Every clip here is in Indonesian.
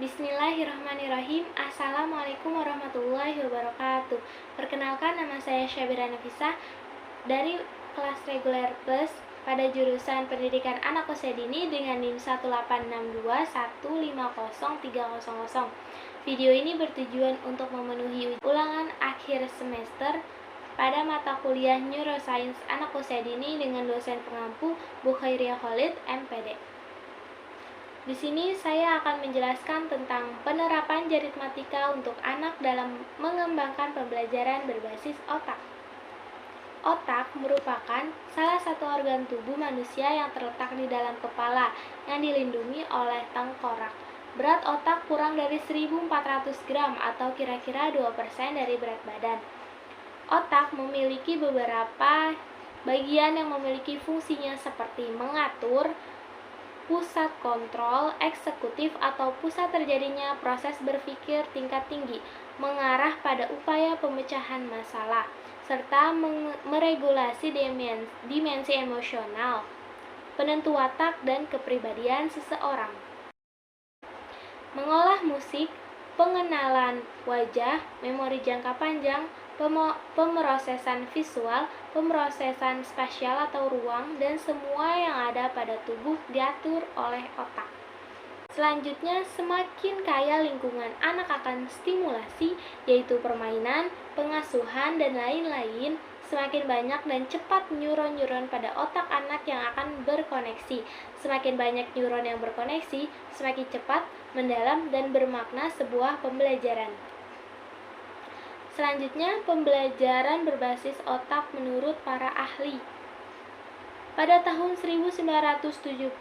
Bismillahirrahmanirrahim. Assalamualaikum warahmatullahi wabarakatuh. Perkenalkan, nama saya Syabira Nafisah dari kelas reguler plus pada jurusan Pendidikan Anak Usia Dini dengan NIM 18621500300. Video ini bertujuan untuk memenuhi ulangan akhir semester pada mata kuliah Neuroscience Anak Usia Dini dengan dosen pengampu Bu Khairiyah Khalid, MPD. Di sini saya akan menjelaskan tentang penerapan aritmatika untuk anak dalam mengembangkan pembelajaran berbasis otak. Otak merupakan salah satu organ tubuh manusia yang terletak di dalam kepala yang dilindungi oleh tengkorak. Berat otak kurang dari 1.400 gram atau kira-kira 2% dari berat badan. Otak memiliki beberapa bagian yang memiliki fungsinya seperti mengatur, pusat kontrol, eksekutif atau pusat terjadinya proses berpikir tingkat tinggi, mengarah pada upaya pemecahan masalah, serta meregulasi dimensi emosional, penentu watak dan kepribadian seseorang. Mengolah musik, pengenalan wajah, memori jangka panjang, pemrosesan visual, pemrosesan spasial atau ruang, dan semua yang ada pada tubuh diatur oleh otak. Selanjutnya, semakin kaya lingkungan anak akan stimulasi, yaitu permainan, pengasuhan, dan lain-lain, semakin banyak dan cepat neuron-neuron pada otak anak yang akan berkoneksi. Semakin banyak neuron yang berkoneksi, semakin cepat, mendalam, dan bermakna sebuah pembelajaran. Selanjutnya, pembelajaran berbasis otak menurut para ahli. Pada tahun 1970,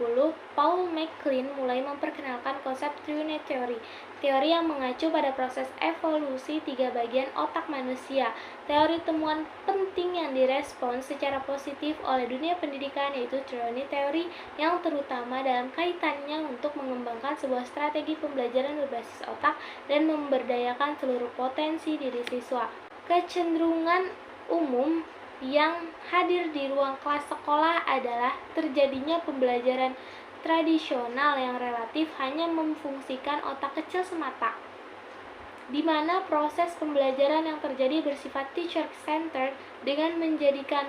Paul MacLean mulai memperkenalkan konsep True-Net Theory, teori yang mengacu pada proses evolusi 3 bagian otak manusia. Teori temuan penting yang direspons secara positif oleh dunia pendidikan yaitu True-Net Theory yang terutama dalam kaitannya untuk mengembangkan sebuah strategi pembelajaran berbasis otak dan memberdayakan seluruh potensi diri siswa. Kecenderungan umum yang hadir di ruang kelas sekolah adalah terjadinya pembelajaran tradisional yang relatif hanya memfungsikan otak kecil semata, di mana proses pembelajaran yang terjadi bersifat teacher-centered dengan menjadikan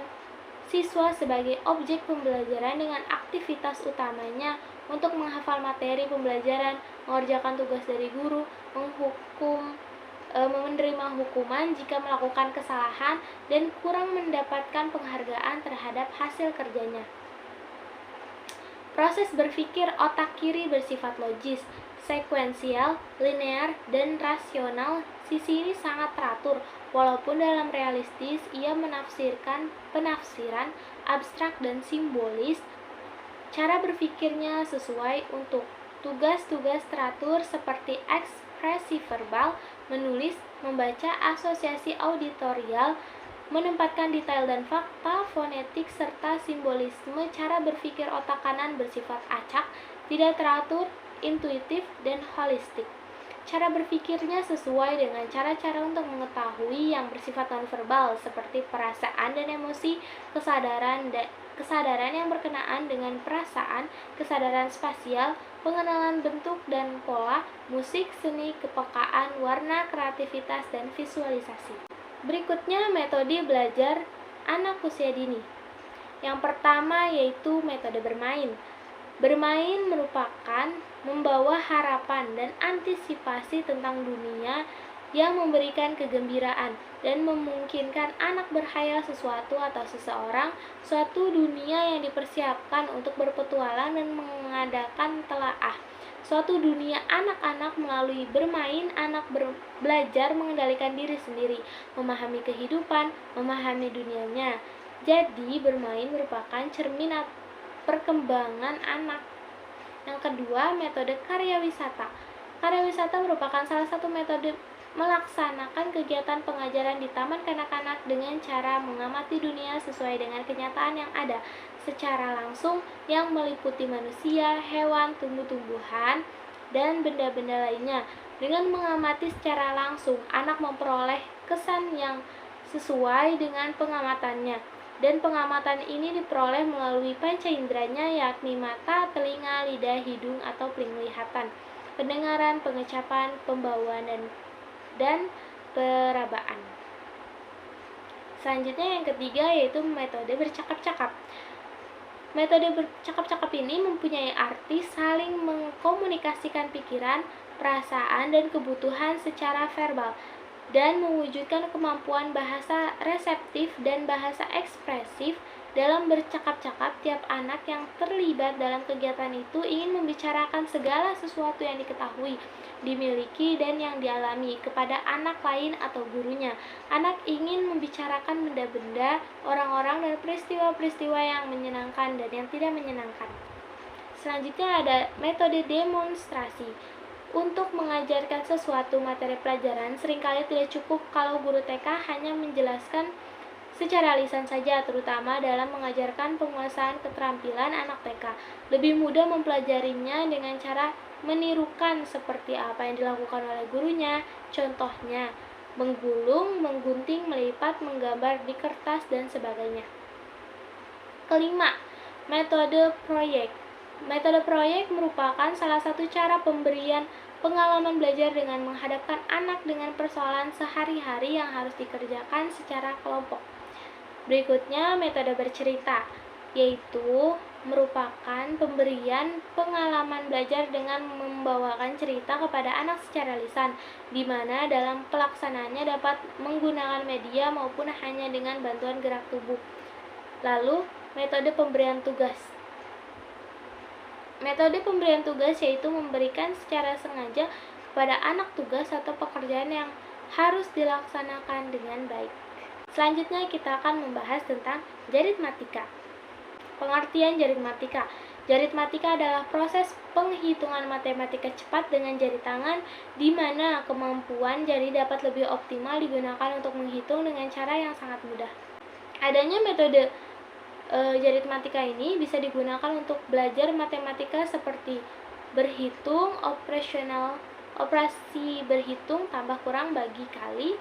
siswa sebagai objek pembelajaran dengan aktivitas utamanya untuk menghafal materi pembelajaran, mengerjakan tugas dari guru, menerima hukuman jika melakukan kesalahan, dan kurang mendapatkan penghargaan terhadap hasil kerjanya. Proses berpikir otak kiri bersifat logis, sekuensial, linear, dan rasional. Sisi ini sangat teratur, walaupun dalam realistis ia menafsirkan penafsiran abstrak dan simbolis. Cara berpikirnya sesuai untuk tugas-tugas teratur seperti ekspresi verbal, menulis, membaca, asosiasi auditorial, menempatkan detail dan fakta, fonetik, serta simbolisme. Cara berpikir otak kanan bersifat acak, tidak teratur, intuitif, dan holistik. Cara berpikirnya sesuai dengan cara-cara untuk mengetahui yang bersifat nonverbal seperti perasaan dan emosi, kesadaran yang berkenaan dengan perasaan, kesadaran spasial, pengenalan bentuk dan pola, musik, seni, kepekaan, warna, kreativitas, dan visualisasi. Berikutnya, metode belajar anak usia dini. Yang pertama yaitu metode bermain. Bermain merupakan membawa harapan dan antisipasi tentang dunia yang memberikan kegembiraan dan memungkinkan anak berkhayal sesuatu atau seseorang, suatu dunia yang dipersiapkan untuk berpetualang dan mengadakan telaah. Suatu dunia anak-anak. Melalui bermain, anak belajar mengendalikan diri sendiri, memahami kehidupan, memahami dunianya. Jadi, bermain merupakan cermin perkembangan anak. Yang kedua, metode karya wisata. Karya wisata merupakan salah satu metode melaksanakan kegiatan pengajaran di taman kanak-kanak dengan cara mengamati dunia sesuai dengan kenyataan yang ada secara langsung yang meliputi manusia, hewan, tumbuh-tumbuhan, dan benda-benda lainnya. Dengan mengamati secara langsung, anak memperoleh kesan yang sesuai dengan pengamatannya, dan pengamatan ini diperoleh melalui panca inderanya yakni mata, telinga, lidah, hidung, atau penglihatan. pendengaran, pengecapan, pembawaan, dan perabaan. Selanjutnya yang ketiga yaitu metode bercakap-cakap. Metode bercakap-cakap ini mempunyai arti saling mengkomunikasikan pikiran, perasaan, dan kebutuhan secara verbal dan mewujudkan kemampuan bahasa reseptif dan bahasa ekspresif. Dalam bercakap-cakap, tiap anak yang terlibat dalam kegiatan itu ingin membicarakan segala sesuatu yang diketahui, dimiliki, dan yang dialami kepada anak lain atau gurunya. Anak ingin membicarakan benda-benda, orang-orang, dan peristiwa-peristiwa yang menyenangkan dan yang tidak menyenangkan. Selanjutnya ada metode demonstrasi. Untuk mengajarkan sesuatu materi pelajaran, seringkali tidak cukup kalau guru TK hanya menjelaskan secara lisan saja, terutama dalam mengajarkan penguasaan keterampilan anak TK. Lebih mudah mempelajarinya dengan cara menirukan seperti apa yang dilakukan oleh gurunya. Contohnya, menggulung, menggunting, melipat, menggambar di kertas, dan sebagainya. Kelima, metode proyek. Metode proyek merupakan salah satu cara pemberian pengalaman belajar dengan menghadapkan anak dengan persoalan sehari-hari yang harus dikerjakan secara kelompok. Berikutnya, metode bercerita, yaitu merupakan pemberian pengalaman belajar dengan membawakan cerita kepada anak secara lisan, di mana dalam pelaksanaannya dapat menggunakan media maupun hanya dengan bantuan gerak tubuh. Lalu, metode pemberian tugas. Metode pemberian tugas yaitu memberikan secara sengaja kepada anak tugas atau pekerjaan yang harus dilaksanakan dengan baik. Selanjutnya kita akan membahas tentang jaritmatika. Pengertian jaritmatika. Jaritmatika adalah proses penghitungan matematika cepat dengan jari tangan, di mana kemampuan jari dapat lebih optimal digunakan untuk menghitung dengan cara yang sangat mudah. Adanya metode jaritmatika ini bisa digunakan untuk belajar matematika seperti berhitung, operasi berhitung, tambah kurang, bagi, kali.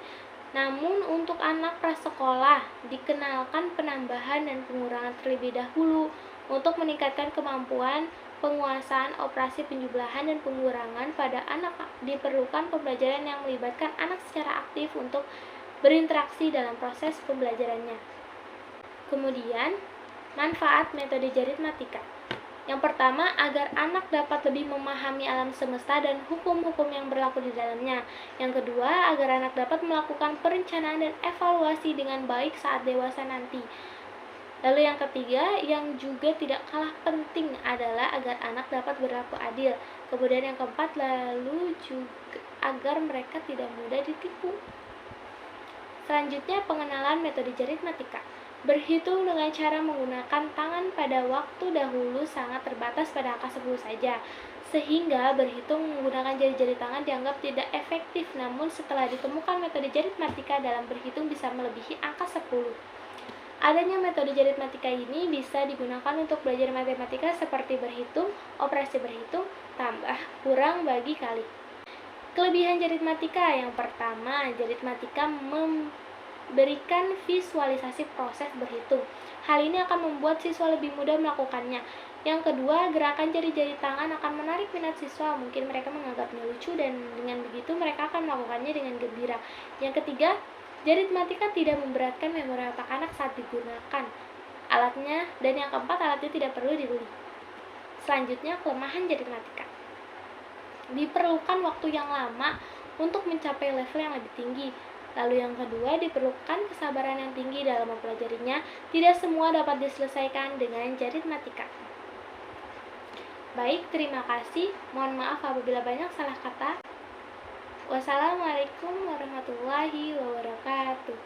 Namun untuk anak prasekolah dikenalkan penambahan dan pengurangan terlebih dahulu. Untuk meningkatkan kemampuan penguasaan operasi penjumlahan dan pengurangan pada anak, diperlukan pembelajaran yang melibatkan anak secara aktif untuk berinteraksi dalam proses pembelajarannya. Kemudian, manfaat metode jaritmatika. Yang pertama, agar anak dapat lebih memahami alam semesta dan hukum-hukum yang berlaku di dalamnya. Yang kedua, agar anak dapat melakukan perencanaan dan evaluasi dengan baik saat dewasa nanti. Lalu yang ketiga, yang juga tidak kalah penting adalah agar anak dapat berlaku adil. Kemudian yang keempat, lalu juga agar mereka tidak mudah ditipu. Selanjutnya, pengenalan metode jaritmatika. Berhitung dengan cara menggunakan tangan pada waktu dahulu sangat terbatas pada angka 10 saja, sehingga berhitung menggunakan jari-jari tangan dianggap tidak efektif. Namun setelah ditemukan metode jaritmatika dalam berhitung bisa melebihi angka 10. Adanya metode jaritmatika ini bisa digunakan untuk belajar matematika seperti berhitung, operasi berhitung, tambah, kurang, bagi, kali. Kelebihan jaritmatika. Yang pertama, jaritmatika berikan visualisasi proses berhitung. Hal ini akan membuat siswa lebih mudah melakukannya. Yang kedua, gerakan jari-jari tangan akan menarik minat siswa. Mungkin mereka menganggapnya lucu dan dengan begitu mereka akan melakukannya dengan gembira. Yang ketiga, jaritmatika tidak memberatkan memori otak anak saat digunakan alatnya. Dan yang keempat, alatnya tidak perlu dibeli. Selanjutnya, kelemahan jaritmatika. Diperlukan waktu yang lama untuk mencapai level yang lebih tinggi. Lalu yang kedua, diperlukan kesabaran yang tinggi dalam mempelajarinya. Tidak semua dapat diselesaikan dengan jaritmatika. Baik, terima kasih. Mohon maaf apabila banyak salah kata. Wassalamualaikum warahmatullahi wabarakatuh.